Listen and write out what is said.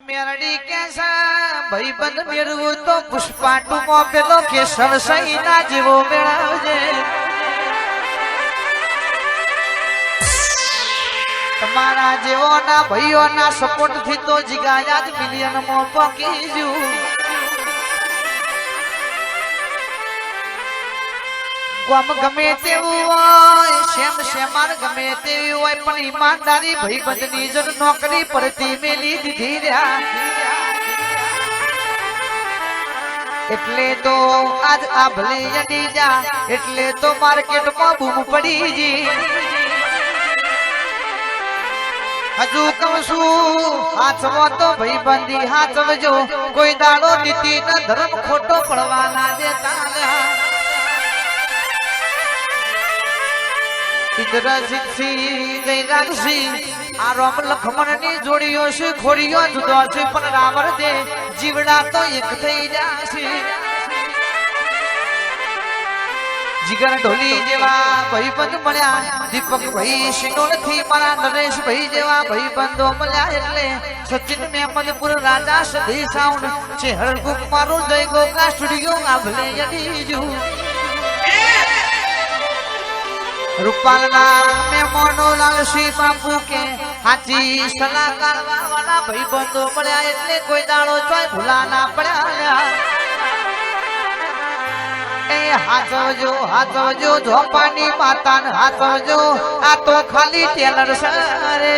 મેરડી કેસા ભાઈ બંધ મેળવું તો પુષ્પાટુમાં પેલો કેસર સહીના જેવો મેળવજે તમારા જેવોના ભાઈઓના સપોર્ટ થી તો જીગાયા જ મિલિયનમાં પહોંચી જુ ગમ ગમે તેવું હોય શેમ શેમાર ગમે તેવી હોય પણ ઈમાનદારી ભાઈ બંધની જ નોકરી પરથી મેલી દીધી રહ્યા એટલે તો આજ આ ભલે અડી જા એટલે તો માર્કેટમાં બૂમ પડી જી હજુ કહું છું હાથમાં તો ભાઈ બંધી હાથવજો કોઈ દાડો નીતિ ન ધર્મ ખોટો પડવા ના દેતા આ રોમ લખમણ ની જોડીઓ છે ખોડીઓ જુદો છે પણ રાવણ દે જીવડા તો એક થઈ જશે જીગર ઢોલી જેવા ભાઈબંધ મળ્યા દીપક ભાઈ શિનોર થી મારા નરેશ ભાઈ જેવા ભાઈબંધો મળ્યા એટલે સચિન મેમદપુર રાજા સધી સાઉન્ડ છે હરગુક મારું જય ગોગા સ્ટુડિયો આભલે યદીજુ રૂપાલના મેમોનો લાલસી બાપુ કે હાચી સલાહકાર વાળા ભાઈબંધો મળ્યા એટલે કોઈ દાડો ચોય ભૂલા ના પડ્યા એ હાથવજો ઝોપાની માતાને હાથવજો આ તો ખાલી ટેલર સરે